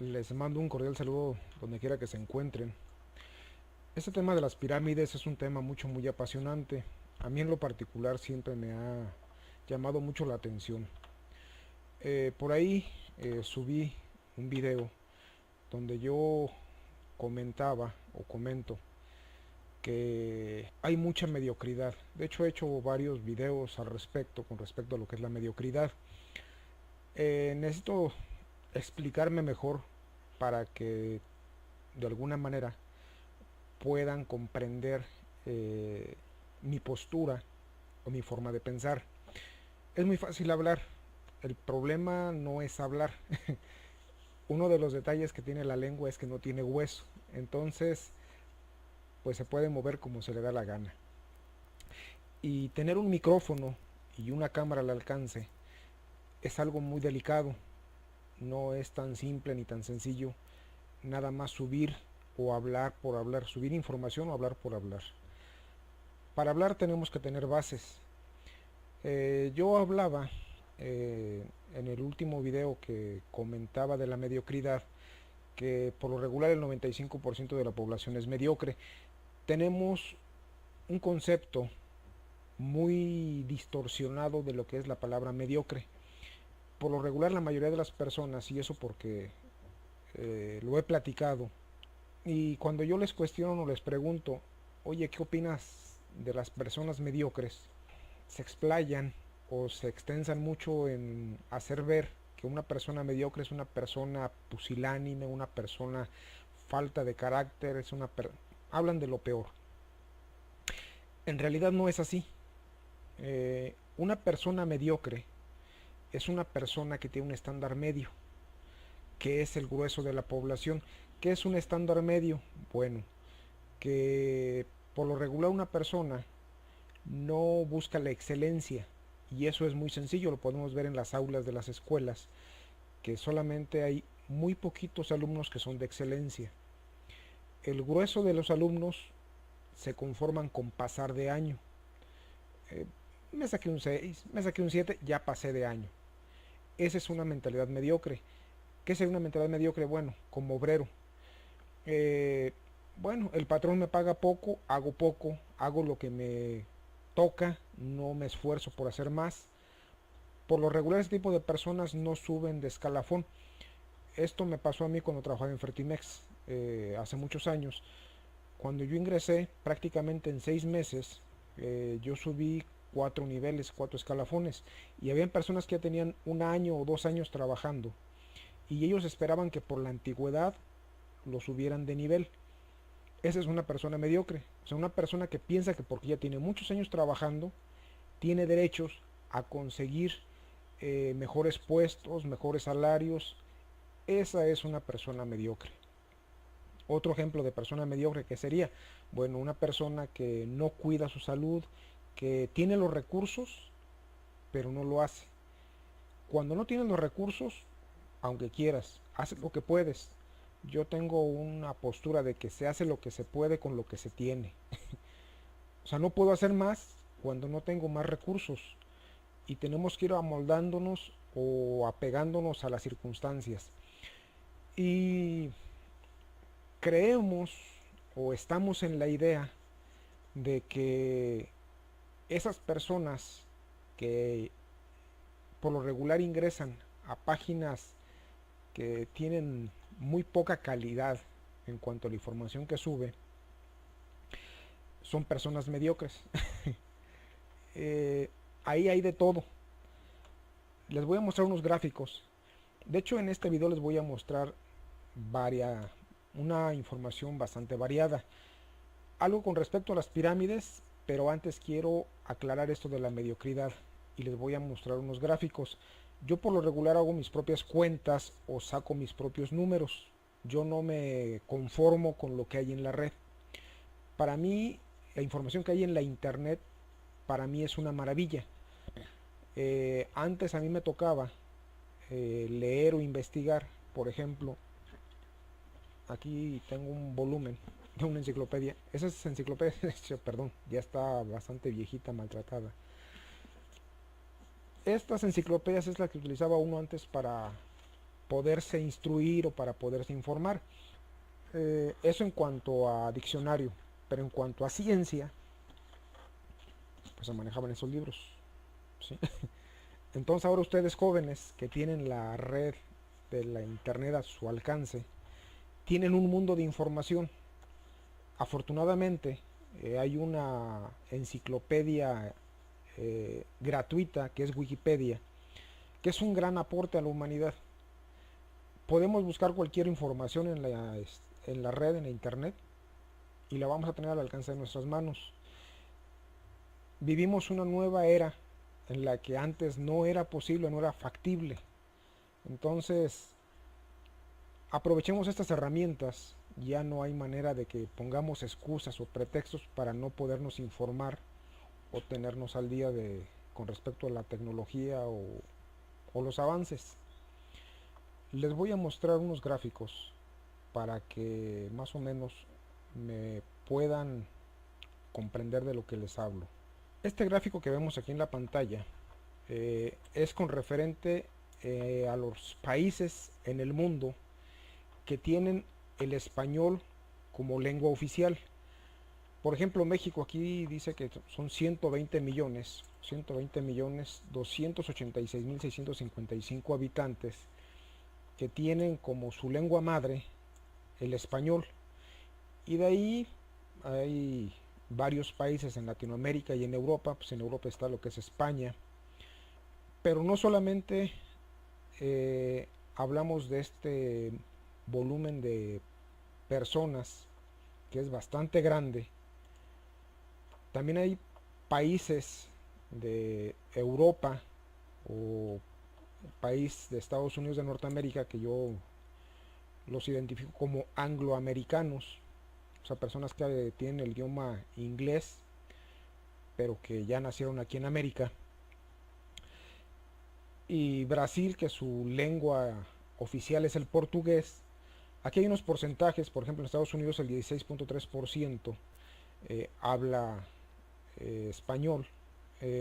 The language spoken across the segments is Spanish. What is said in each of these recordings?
Les mando un cordial saludo donde quiera que se encuentren. Este tema de las pirámides es un tema muy apasionante. A mí en lo particular siempre me ha llamado mucho la atención. Por ahí subí un video donde yo comentaba o comento que hay mucha mediocridad. De hecho he hecho varios videos al respecto con respecto a lo que es la mediocridad. Necesito explicarme mejor para que de alguna manera puedan comprender eh, mi postura o mi forma de pensar. Es muy fácil hablar, el problema no es hablar. Uno de los detalles que tiene la lengua es que no tiene hueso, entonces pues se puede mover como se le da la gana. Y tener un micrófono y una cámara al alcance es algo muy delicado, no es tan simple ni tan sencillo nada más subir o hablar por hablar, subir información o hablar por hablar. Para hablar tenemos que tener bases. Yo hablaba en el último video que comentaba de la mediocridad, que por lo regular el 95% de la población es mediocre. Tenemos un concepto muy distorsionado de lo que es la palabra mediocre. Por lo regular la mayoría de las personas, y eso porque lo he platicado, y cuando yo les cuestiono o les pregunto, oye, ¿qué opinas de las personas mediocres? Se explayan o se extensan mucho en hacer ver que una persona mediocre es una persona pusilánime, una persona falta de carácter, hablan de lo peor. En realidad no es así. Una persona mediocre es una persona que tiene un estándar medio, que es el grueso de la población. ¿Qué es un estándar medio? Bueno, que por lo regular una persona no busca la excelencia, y eso es muy sencillo, lo podemos ver en las aulas de las escuelas, que solamente hay muy poquitos alumnos que son de excelencia. El grueso de los alumnos se conforman con pasar de año. Eh, Me saqué un 6, me saqué un 7, ya pasé de año. Esa es una mentalidad mediocre. ¿Qué es una mentalidad mediocre? Bueno, como obrero. Eh, bueno, el patrón me paga poco, hago lo que me toca, no me esfuerzo por hacer más. Por lo regular este tipo de personas no suben de escalafón. Esto me pasó a mí cuando trabajaba en Fertimex hace muchos años. Cuando yo ingresé, prácticamente en 6 meses, yo subí 4 niveles, 4 escalafones. Y había personas que ya tenían 1 año o 2 años trabajando. Y ellos esperaban que por la antigüedad lo subieran de nivel. Esa es una persona mediocre. O sea, una persona que piensa que porque ya tiene muchos años trabajando, tiene derechos a conseguir mejores puestos, mejores salarios. Esa es una persona mediocre. Otro ejemplo de persona mediocre que sería, bueno, una persona que no cuida su salud, que tiene los recursos, pero no lo hace. Cuando no tienes los recursos, aunque quieras, haces lo que puedes. Yo tengo una postura de que se hace lo que se puede con lo que se tiene. O sea, no puedo hacer más cuando no tengo más recursos. Y tenemos que ir amoldándonos o apegándonos a las circunstancias. Y creemos o estamos en la idea de que esas personas que por lo regular ingresan a páginas que tienen muy poca calidad en cuanto a la información que sube, son personas mediocres. eh, Ahí hay de todo. Les voy a mostrar unos gráficos. De hecho, en este video les voy a mostrar varia, una información bastante variada. Algo con respecto a las pirámides, pero antes quiero aclarar esto de la mediocridad y les voy a mostrar unos gráficos. Yo por lo regular hago mis propias cuentas o saco mis propios números. Yo no me conformo con lo que hay en la red. Para mí, la información que hay en la internet, para mí es una maravilla. Antes a mí me tocaba leer o investigar, por ejemplo, aquí tengo un volumen de una enciclopedia. Esa es enciclopedia, perdón, ya está bastante viejita, maltratada. Estas enciclopedias es la que utilizaba uno antes para poderse instruir o para poderse informar. Eso en cuanto a diccionario, pero en cuanto a ciencia, pues se manejaban esos libros, ¿sí? Entonces ahora ustedes jóvenes que tienen la red de la internet a su alcance, tienen un mundo de información. Afortunadamente hay una enciclopedia gratuita que es Wikipedia, que es un gran aporte a la humanidad. Podemos buscar cualquier información en la red, en la internet, y la vamos a tener al alcance de nuestras manos. Vivimos una nueva era en la que antes no era posible, no era factible. Entonces, aprovechemos estas herramientas. Ya no hay manera de que pongamos excusas o pretextos para no podernos informar o tenernos al día con respecto a la tecnología o los avances. Les voy a mostrar unos gráficos para que más o menos me puedan comprender de lo que les hablo. Este gráfico que vemos aquí en la pantalla es con referente a los países en el mundo que tienen el español como lengua oficial. Por ejemplo, México aquí dice que son 120 millones 286.655 habitantes que tienen como su lengua madre el español. Y de ahí hay varios países en Latinoamérica y en Europa. Pues en Europa está lo que es España. Pero no solamente hablamos de este volumen de personas que es bastante grande. También hay países de Europa o país de Estados Unidos de Norteamérica que yo los identifico como angloamericanos, o sea, personas que tienen el idioma inglés, pero que ya nacieron aquí en América. Y Brasil, que su lengua oficial es el portugués. Aquí hay unos porcentajes, por ejemplo, en Estados Unidos el 16.3% habla español.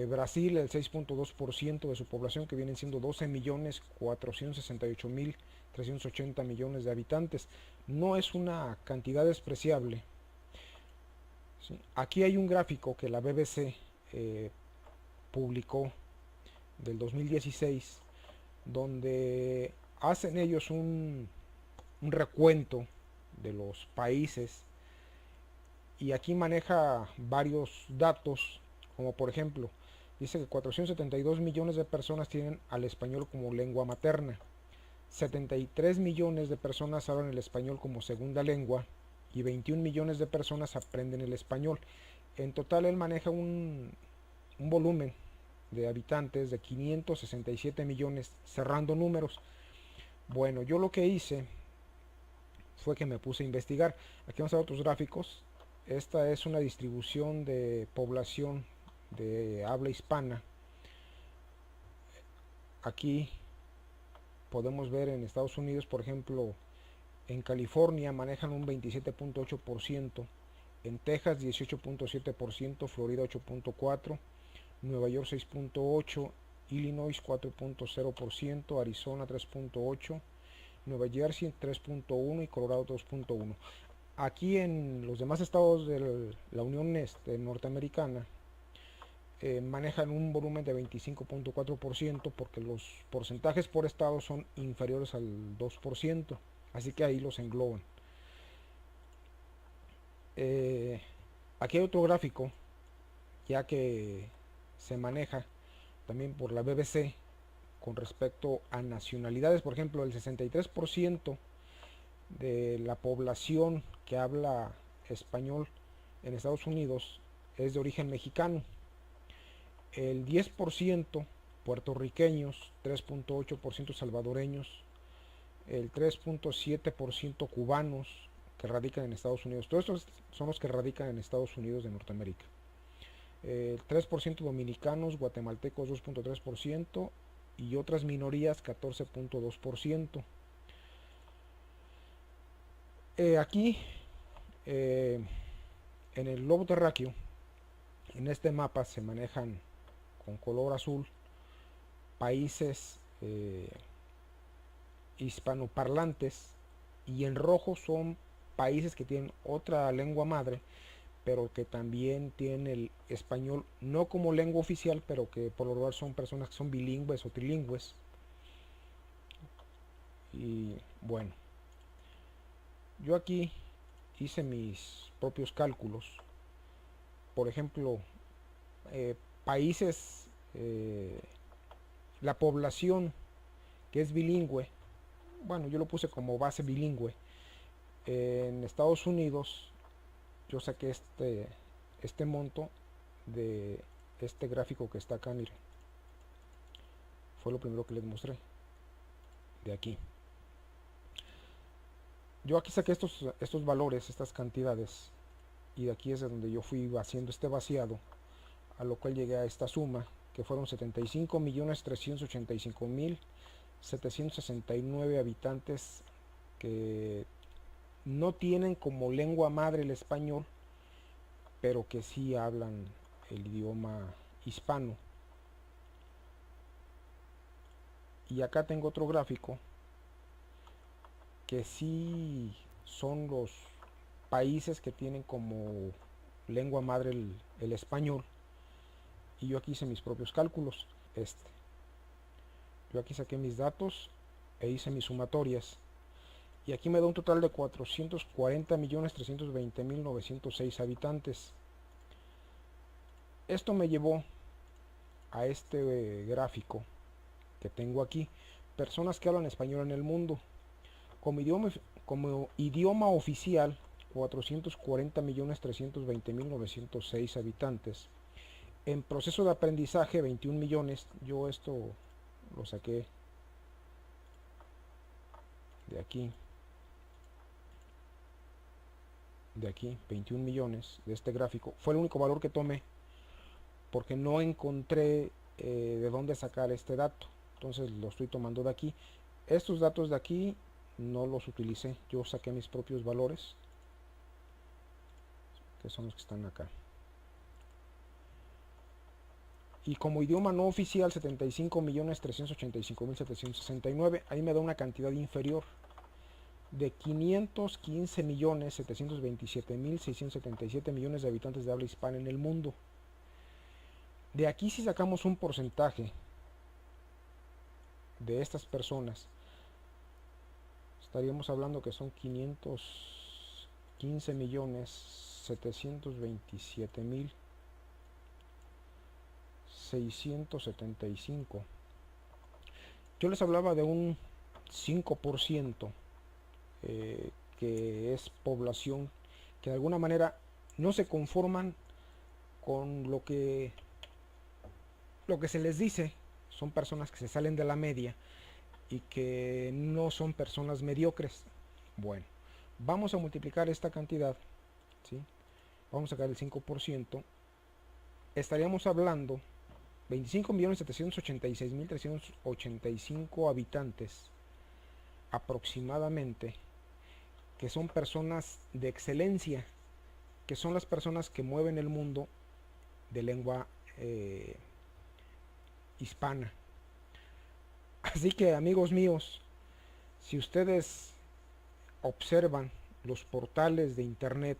Brasil el 6.2% de su población, que vienen siendo 12.468.380 millones de habitantes. No es una cantidad despreciable. ¿Sí? Aquí hay un gráfico que la BBC publicó del 2016, donde hacen ellos un recuento de los países y aquí maneja varios datos, como por ejemplo, dice que 472 millones de personas tienen al español como lengua materna, 73 millones de personas hablan el español como segunda lengua y 21 millones de personas aprenden el español. En total él maneja un volumen de habitantes de 567 millones, cerrando números. Bueno, yo lo que hice fue que me puse a investigar. Aquí vamos a ver otros gráficos. Esta es una distribución de población de habla hispana. Aquí podemos ver en Estados Unidos, por ejemplo, en California manejan un 27.8%, en Texas 18.7%, Florida 8.4%, Nueva York 6.8%, Illinois 4.0%, Arizona 3.8%, Nueva Jersey 3.1% y Colorado 2.1%. Aquí en los demás estados de la Unión Norteamericana manejan un volumen de 25.4% porque los porcentajes por estado son inferiores al 2%, así que ahí los engloban. Aquí hay otro gráfico, ya que se maneja también por la BBC con respecto a nacionalidades. Por ejemplo, el 63% de la población que habla español en Estados Unidos es de origen mexicano, el 10% puertorriqueños, 3.8% salvadoreños, el 3.7% cubanos que radican en Estados Unidos. Todos estos son los que radican en Estados Unidos de Norteamérica. El 3% dominicanos, guatemaltecos 2.3% y otras minorías 14.2%. Aquí en el globo terráqueo, en este mapa se manejan con color azul países hispanoparlantes, y en rojo son países que tienen otra lengua madre, pero que también tienen el español no como lengua oficial, pero que por lo general son personas que son bilingües o trilingües. Y bueno, yo aquí hice mis propios cálculos. Por ejemplo, países, la población que es bilingüe, bueno, yo lo puse como base bilingüe. En Estados Unidos yo saqué este monto de este gráfico que está acá, miren. Fue lo primero que les mostré, de aquí. Yo aquí saqué estos valores, estas cantidades, y de aquí es de donde yo fui haciendo este vaciado, a lo cual llegué a esta suma, que fueron 75.385.769 habitantes que no tienen como lengua madre el español, pero que sí hablan el idioma hispano. Y acá tengo otro gráfico que sí son los países que tienen como lengua madre el español. Y yo aquí hice mis propios cálculos. Yo aquí saqué mis datos e hice mis sumatorias. Y aquí me da un total de 440.320.906 habitantes. Esto me llevó a este gráfico que tengo aquí. Personas que hablan español en el mundo. Como idioma oficial, 440.320.906 habitantes. En proceso de aprendizaje, 21 millones. Yo esto lo saqué de aquí. De aquí, 21 millones de este gráfico. Fue el único valor que tomé porque no encontré de dónde sacar este dato. Entonces lo estoy tomando de aquí. Estos datos de aquí no los utilicé. Yo saqué mis propios valores, que son los que están acá. Y como idioma no oficial, 75.385.769. Ahí me da una cantidad inferior de 515.727.677 millones de habitantes de habla hispana en el mundo. De aquí, si sacamos un porcentaje de estas personas, estaríamos hablando que son 515.727.675. Yo les hablaba de un 5% que es población que de alguna manera no se conforman con lo que se les dice. Son personas que se salen de la media y que no son personas mediocres. Bueno, vamos a multiplicar esta cantidad, ¿sí? Vamos a sacar el 5%. Estaríamos hablando 25.786.385 habitantes aproximadamente, que son personas de excelencia, que son las personas que mueven el mundo de lengua hispana. Así que, amigos míos, si ustedes observan los portales de internet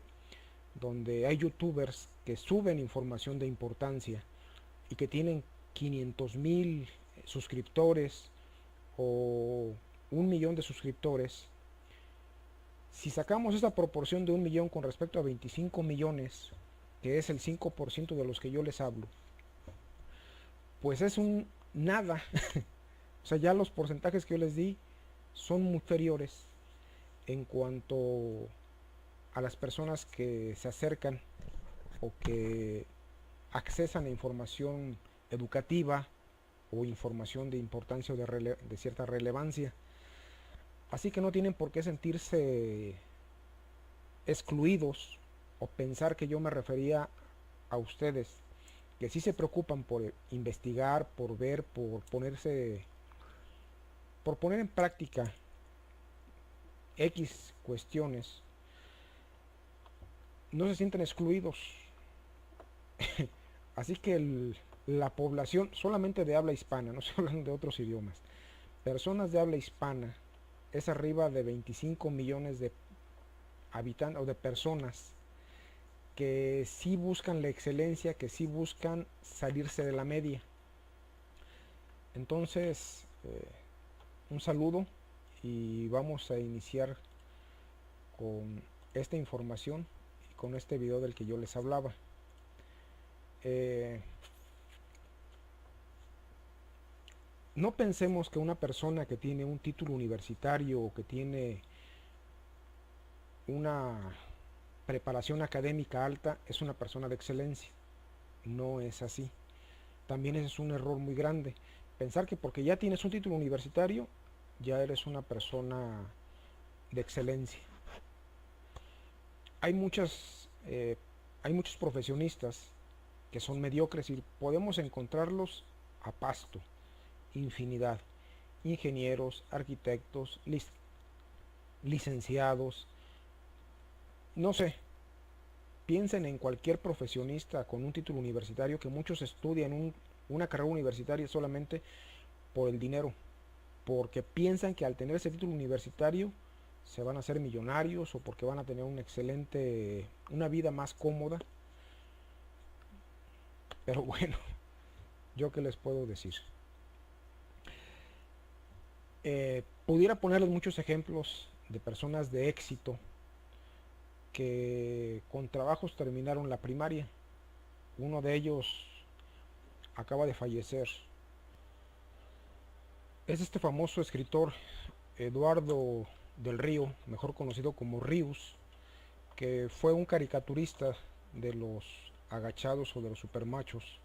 donde hay youtubers que suben información de importancia y que tienen 500.000 suscriptores o 1 millón de suscriptores, si sacamos esta proporción de 1 millón con respecto a 25 millones, que es el 5% de los que yo les hablo, pues es un nada. O sea, ya los porcentajes que yo les di son muy inferiores en cuanto a las personas que se acercan o que accesan a información educativa o información de importancia o de cierta relevancia. Así que no tienen por qué sentirse excluidos o pensar que yo me refería a ustedes, que sí se preocupan por investigar, por ver, por poner en práctica X cuestiones. No se sienten excluidos. Así que la población solamente de habla hispana, no se hablan de otros idiomas, personas de habla hispana es arriba de 25 millones de habitantes o de personas que sí buscan la excelencia, que sí buscan salirse de la media. Entonces, un saludo y vamos a iniciar con esta información y con este video del que yo les hablaba. Eh, no pensemos que una persona que tiene un título universitario o que tiene una preparación académica alta es una persona de excelencia. No es así. También ese es un error muy grande. Pensar que porque ya tienes un título universitario, ya eres una persona de excelencia. Hay hay muchos profesionistas que son mediocres y podemos encontrarlos a pasto, infinidad. Ingenieros, arquitectos, licenciados, no sé, piensen en cualquier profesionista con un título universitario, que muchos estudian una carrera universitaria solamente por el dinero, porque piensan que al tener ese título universitario se van a hacer millonarios o porque van a tener una vida más cómoda. Pero bueno, yo qué les puedo decir. Pudiera ponerles muchos ejemplos de personas de éxito que con trabajos terminaron la primaria. Uno de ellos acaba de fallecer. Es este famoso escritor Eduardo del Río, mejor conocido como Ríos, que fue un caricaturista de los agachados o de los supermachos.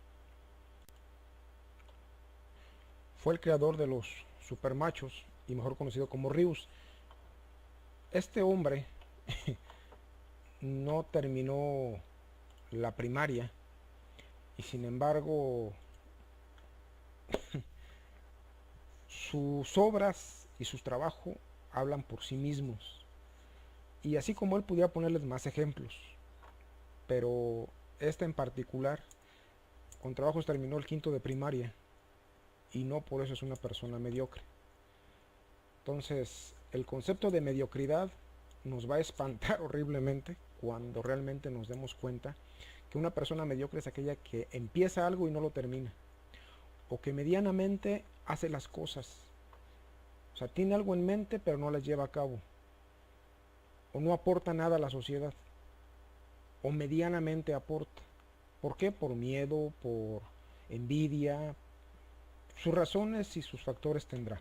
Fue el creador de los supermachos y mejor conocido como Ríos. Este hombre no terminó la primaria y sin embargo sus obras y sus trabajos hablan por sí mismos. Y así como él pudiera ponerles más ejemplos, pero este en particular con trabajos terminó el quinto de primaria y no por eso es una persona mediocre. Entonces, el concepto de mediocridad nos va a espantar horriblemente cuando realmente nos demos cuenta que una persona mediocre es aquella que empieza algo y no lo termina, o que medianamente hace las cosas. O sea, tiene algo en mente pero no las lleva a cabo, o no aporta nada a la sociedad, o medianamente aporta. ¿Por qué? Por miedo, por envidia, sus razones y sus factores tendrá.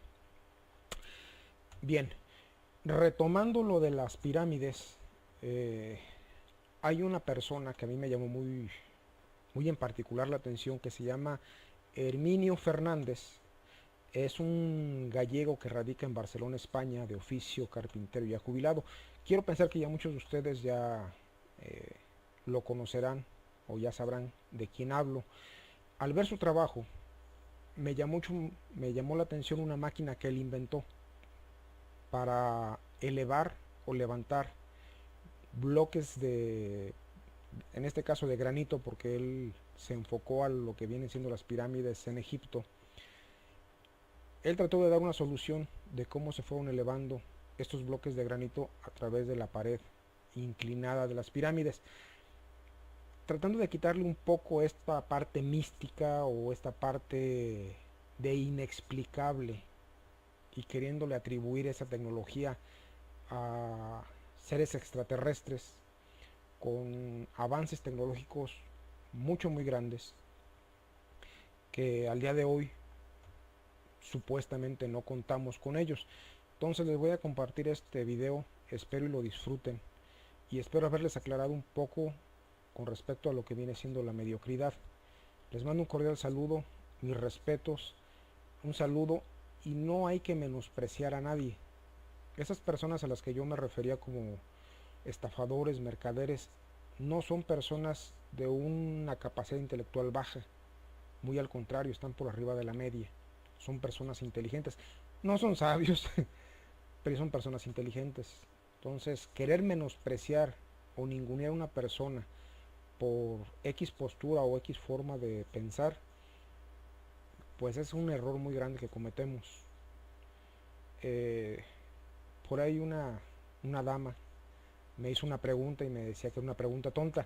Bien, retomando lo de las pirámides, eh, hay una persona que a mí me llamó muy en particular la atención, que se llama Herminio Fernández. Es un gallego que radica en Barcelona, España, de oficio carpintero ya jubilado. Quiero pensar que ya muchos de ustedes ya eh, lo conocerán o ya sabrán de quién hablo. Al ver su trabajo, me llamó la atención una máquina que él inventó para elevar o levantar bloques en este caso de granito, porque él se enfocó a lo que vienen siendo las pirámides en Egipto. Él trató de dar una solución de cómo se fueron elevando estos bloques de granito a través de la pared inclinada de las pirámides, tratando de quitarle un poco esta parte mística o esta parte de inexplicable y queriéndole atribuir esa tecnología a seres extraterrestres con avances tecnológicos muy grandes que al día de hoy supuestamente no contamos con ellos. Entonces les voy a compartir este video, espero y lo disfruten y espero haberles aclarado un poco con respecto a lo que viene siendo la mediocridad. Les mando un cordial saludo, mis respetos, un saludo, y no hay que menospreciar a nadie. Esas personas a las que yo me refería como estafadores, mercaderes, no son personas de una capacidad intelectual baja, muy al contrario, están por arriba de la media. Son personas inteligentes, no son sabios, pero son personas inteligentes. Entonces, querer menospreciar o ningunear a una persona por X postura o X forma de pensar, pues es un error muy grande que cometemos. por ahí una dama me hizo una pregunta y me decía que era una pregunta tonta.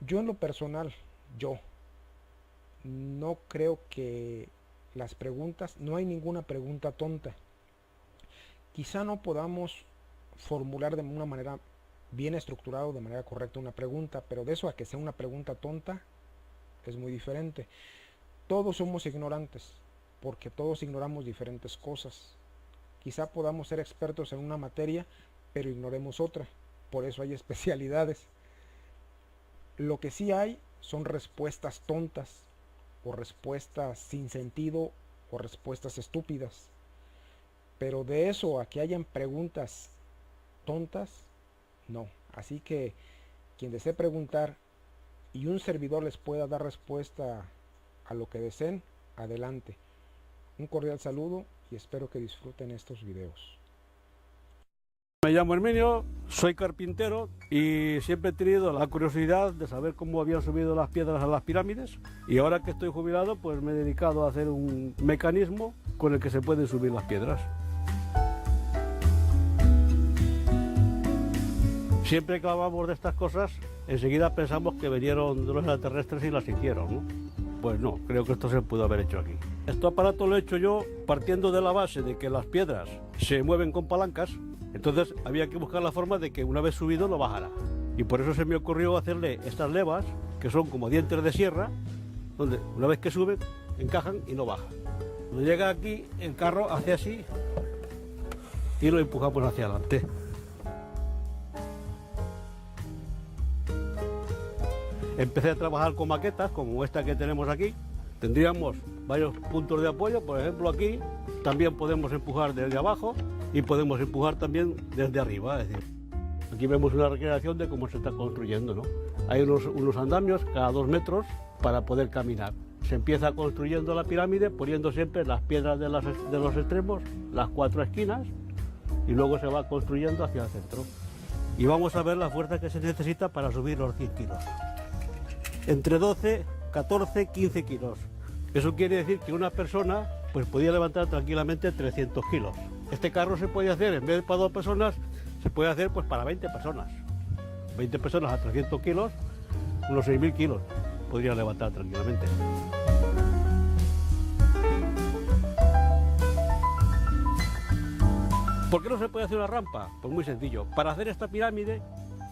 Yo en lo personal, yo no creo que las preguntas, no hay ninguna pregunta tonta. Quizá no podamos formular de una manera bien estructurada o de manera correcta una pregunta, pero de eso a que sea una pregunta tonta es muy diferente. Todos somos ignorantes, porque todos ignoramos diferentes cosas. Quizá podamos ser expertos en una materia, pero ignoremos otra. Por eso hay especialidades. Lo que sí hay son respuestas tontas, o respuestas sin sentido, o respuestas estúpidas. Pero de eso a que hayan preguntas tontas, no. Así que quien desee preguntar y un servidor les pueda dar respuesta a lo que deseen, adelante. Un cordial saludo y espero que disfruten estos videos. Me llamo Herminio, soy carpintero y siempre he tenido la curiosidad de saber cómo habían subido las piedras a las pirámides, y ahora que estoy jubilado pues me he dedicado a hacer un mecanismo con el que se pueden subir las piedras. Siempre que hablamos de estas cosas, enseguida pensamos que vinieron de los extraterrestres y las hicieron, ¿no? Pues no, creo que esto se pudo haber hecho aquí. Este aparato lo he hecho yo partiendo de la base de que las piedras se mueven con palancas, entonces había que buscar la forma de que una vez subido no bajara. Y por eso se me ocurrió hacerle estas levas, que son como dientes de sierra, donde una vez que suben, encajan y no bajan. Cuando llega aquí, el carro hace así y lo empujamos hacia adelante. Empecé a trabajar con maquetas como esta que tenemos aquí. Tendríamos varios puntos de apoyo, por ejemplo aquí. También podemos empujar desde abajo y podemos empujar también desde arriba. Es decir, aquí vemos una recreación de cómo se está construyendo, ¿no? Hay unos andamios cada 2 metros para poder caminar. Se empieza construyendo la pirámide poniendo siempre las piedras de los extremos, las 4 esquinas, y luego se va construyendo hacia el centro. Y vamos a ver la fuerza que se necesita para subir los 100 kilos. Entre 12, 14, 15 kilos. Eso quiere decir que una persona pues podía levantar tranquilamente 300 kilos. Este carro se puede hacer, en vez de para 2 personas, se puede hacer pues para 20 personas. 20 personas a 300 kilos, unos 6.000 kilos podría levantar tranquilamente. ¿Por qué no se puede hacer una rampa? Pues muy sencillo. Para hacer esta pirámide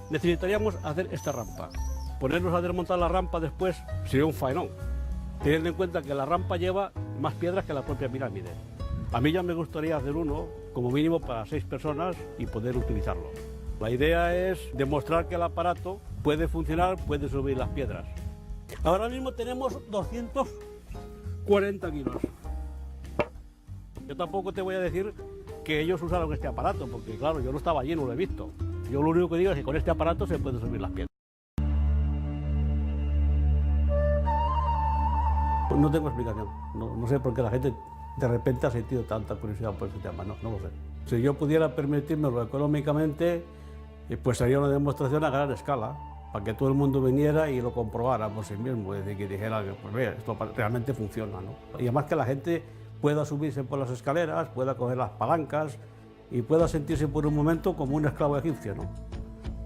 necesitaríamos hacer esta rampa. Ponernos a desmontar la rampa después sería un faenón, teniendo en cuenta que la rampa lleva más piedras que la propia pirámide. A mí ya me gustaría hacer uno, como mínimo para 6 personas y poder utilizarlo. La idea es demostrar que el aparato puede funcionar, puede subir las piedras. Ahora mismo tenemos 240 kilos. Yo tampoco te voy a decir que ellos usaron este aparato, porque claro, yo no estaba allí, no lo he visto. Yo lo único que digo es que con este aparato se pueden subir las piedras. No tengo explicación, no sé por qué la gente de repente ha sentido tanta curiosidad por este tema, no lo sé. Si yo pudiera permitírmelo económicamente, pues haría una demostración a gran escala, para que todo el mundo viniera y lo comprobara por sí mismo, es decir, que dijera que pues, vea, esto realmente funciona, ¿no? Y además que la gente pueda subirse por las escaleras, pueda coger las palancas y pueda sentirse por un momento como un esclavo egipcio, ¿no?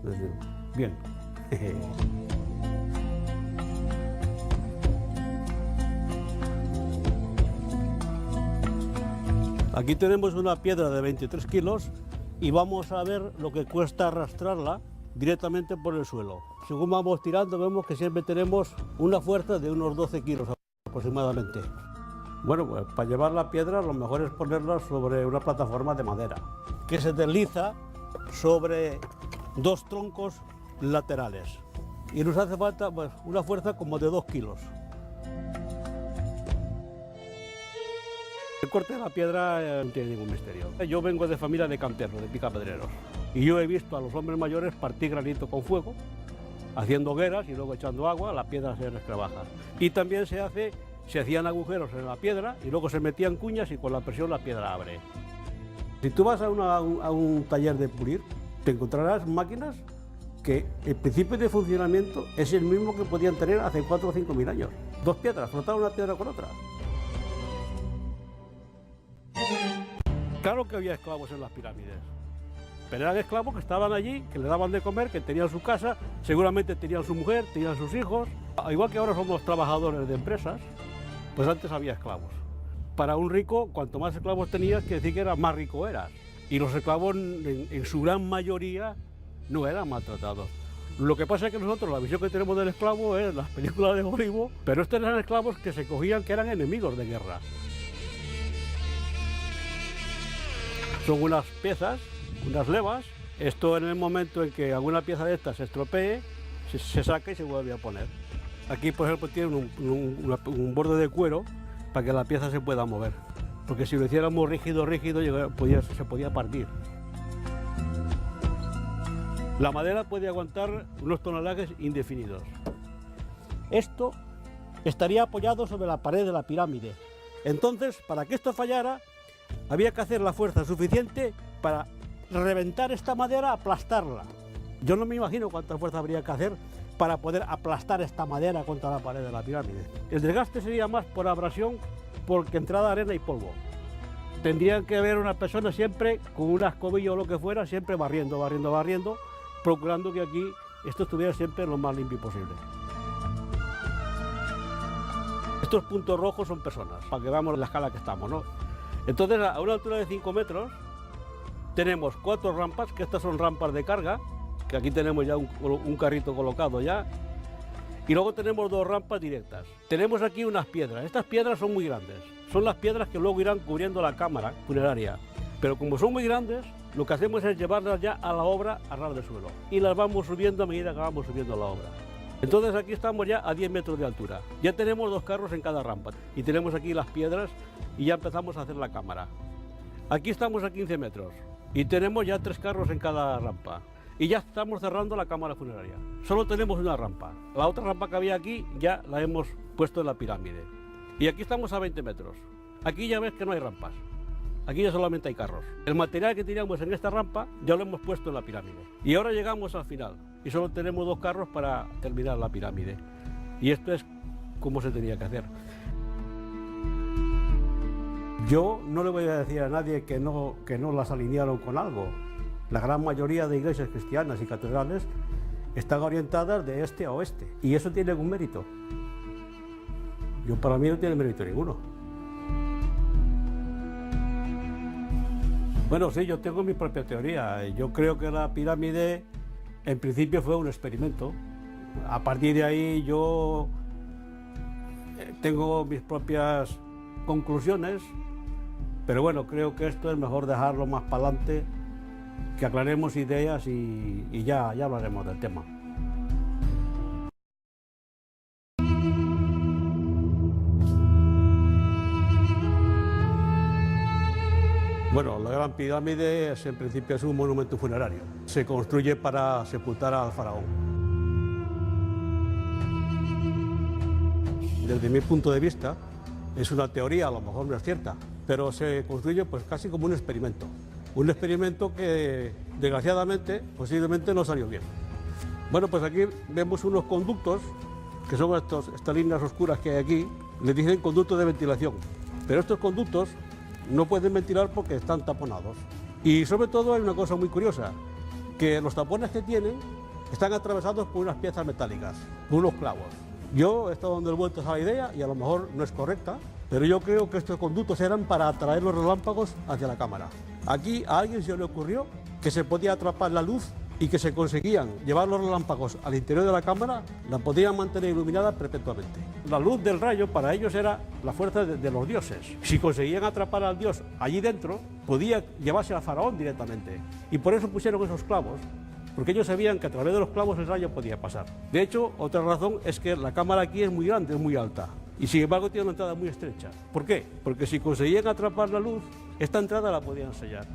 Es decir, bien. Aquí tenemos una piedra de 23 kilos y vamos a ver lo que cuesta arrastrarla directamente por el suelo. Según vamos tirando vemos que siempre tenemos una fuerza de unos 12 kilos aproximadamente. Bueno, pues para llevar la piedra lo mejor es ponerla sobre una plataforma de madera que se desliza sobre 2 troncos laterales y nos hace falta pues, una fuerza como de 2 kilos. El corte de la piedra no tiene ningún misterio. Yo vengo de familia de canteros, de picapedreros, y yo he visto a los hombres mayores partir granito con fuego, haciendo hogueras y luego echando agua, la piedra se rescrabaja. Y también se hacían agujeros en la piedra y luego se metían cuñas y con la presión la piedra abre. Si tú vas a un taller de pulir, te encontrarás máquinas que el principio de funcionamiento es el mismo que podían tener hace 4 o 5 mil años. 2 piedras, frotar una piedra con otra. Claro que había esclavos en las pirámides, pero eran esclavos que estaban allí, que le daban de comer, que tenían su casa, seguramente tenían su mujer, tenían sus hijos. Igual que ahora somos trabajadores de empresas, pues antes había esclavos. Para un rico, cuanto más esclavos tenías, quiere decir que era más rico eras. Y los esclavos, en su gran mayoría, no eran maltratados. Lo que pasa es que nosotros, la visión que tenemos del esclavo es las películas de Hollywood, pero estos eran esclavos que se cogían que eran enemigos de guerra. Son unas piezas, unas levas. Esto, en el momento en que alguna pieza de estas se estropee, se saca y se vuelve a poner. Aquí, por ejemplo, tiene un borde de cuero para que la pieza se pueda mover, porque si lo hiciéramos rígido, se podía partir. La madera puede aguantar unos tonelajes indefinidos. Esto estaría apoyado sobre la pared de la pirámide. Entonces, para que esto fallara, había que hacer la fuerza suficiente para reventar esta madera, aplastarla. Yo no me imagino cuánta fuerza habría que hacer para poder aplastar esta madera contra la pared de la pirámide. El desgaste sería más por abrasión, porque entrada arena y polvo. Tendrían que haber una persona siempre con una escobilla o lo que fuera, siempre barriendo, procurando que aquí esto estuviera siempre lo más limpio posible. Estos puntos rojos son personas, para que veamos la escala que estamos, ¿no? Entonces, a una altura de 5 metros, tenemos 4 rampas, que estas son rampas de carga, que aquí tenemos ya un carrito colocado ya, y luego tenemos 2 rampas directas. Tenemos aquí unas piedras. Estas piedras son muy grandes, son las piedras que luego irán cubriendo la cámara funeraria, pero como son muy grandes, lo que hacemos es llevarlas ya a la obra a ras de suelo, y las vamos subiendo a medida que vamos subiendo la obra. Entonces aquí estamos ya a 10 metros de altura, ya tenemos 2 carros en cada rampa, y tenemos aquí las piedras, y ya empezamos a hacer la cámara. Aquí estamos a 15 metros, y tenemos ya 3 carros en cada rampa. Y ya estamos cerrando la cámara funeraria. Solo tenemos una rampa. La otra rampa que había aquí ya la hemos puesto en la pirámide. Y aquí estamos a 20 metros. Aquí ya ves que no hay rampas. Aquí ya solamente hay carros. El material que teníamos en esta rampa ya lo hemos puesto en la pirámide. Y ahora llegamos al final. Y solo tenemos 2 carros para terminar la pirámide. Y esto es como se tenía que hacer. Yo no le voy a decir a nadie que no las alinearon con algo. La gran mayoría de iglesias cristianas y catedrales están orientadas de este a oeste, y eso tiene algún mérito. Para mí no tiene mérito ninguno. Bueno, sí, yo tengo mi propia teoría. Yo creo que la pirámide en principio fue un experimento. A partir de ahí yo tengo mis propias conclusiones, pero bueno, creo que esto es mejor dejarlo más para adelante, que aclaremos ideas y ya hablaremos del tema. Bueno, la Gran Pirámide en principio es un monumento funerario. Se construye para sepultar al faraón. Desde mi punto de vista, es una teoría, a lo mejor no es cierta, pero se construye pues casi como un experimento. Un experimento que, desgraciadamente, posiblemente no salió bien. Bueno, pues aquí vemos unos conductos, que son estas líneas oscuras que hay aquí, les dicen conductos de ventilación. Pero estos conductos no pueden ventilar porque están taponados. Y sobre todo hay una cosa muy curiosa, que los tapones que tienen están atravesados por unas piezas metálicas, por unos clavos. Yo he estado dando vueltas a la idea y a lo mejor no es correcta, pero yo creo que estos conductos eran para atraer los relámpagos hacia la cámara. Aquí a alguien se le ocurrió que se podía atrapar la luz y que se conseguían llevar los relámpagos al interior de la cámara, la podían mantener iluminada perpetuamente. La luz del rayo para ellos era la fuerza de los dioses. Si conseguían atrapar al dios allí dentro, podía llevarse al faraón directamente. Y por eso pusieron esos clavos, porque ellos sabían que a través de los clavos el rayo podía pasar. De hecho, otra razón es que la cámara aquí es muy grande, es muy alta, y sin embargo tiene una entrada muy estrecha. ¿Por qué? Porque si conseguían atrapar la luz, esta entrada la podían sellar.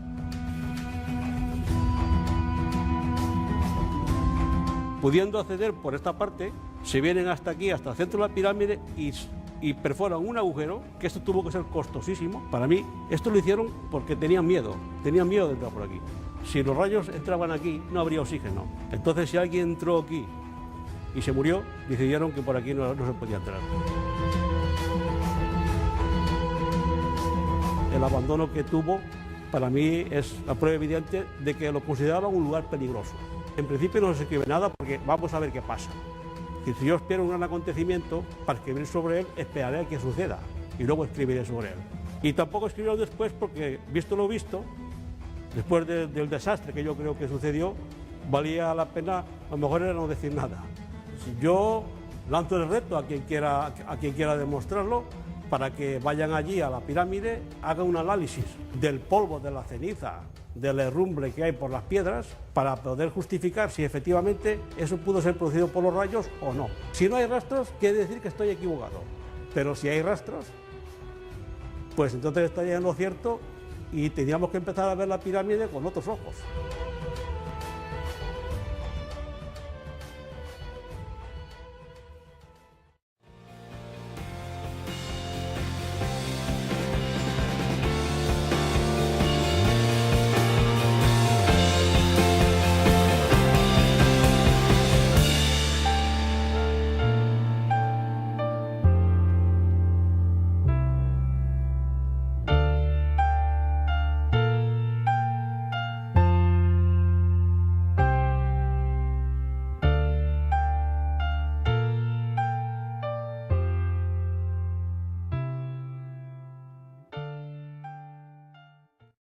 Pudiendo acceder por esta parte, se vienen hasta aquí, hasta el centro de la pirámide y perforan un agujero, que esto tuvo que ser costosísimo. Para mí, esto lo hicieron porque tenían miedo de entrar por aquí. Si los rayos entraban aquí, no habría oxígeno. Entonces, si alguien entró aquí y se murió, decidieron que por aquí no se podía entrar. El abandono que tuvo para mí es la prueba evidente de que lo consideraban un lugar peligroso. En principio no se escribe nada porque vamos a ver qué pasa. Y si yo espero un gran acontecimiento, para escribir sobre él, esperaré a que suceda y luego escribiré sobre él. Y tampoco escribiré después porque, visto lo visto, después del desastre que yo creo que sucedió, valía la pena, a lo mejor era no decir nada. Yo lanzo el reto a quien quiera demostrarlo, para que vayan allí a la pirámide, hagan un análisis del polvo, de la ceniza, del herrumbre que hay por las piedras, para poder justificar si efectivamente eso pudo ser producido por los rayos o no. Si no hay rastros, quiere decir que estoy equivocado, pero si hay rastros, pues entonces estaría en lo cierto y tendríamos que empezar a ver la pirámide con otros ojos.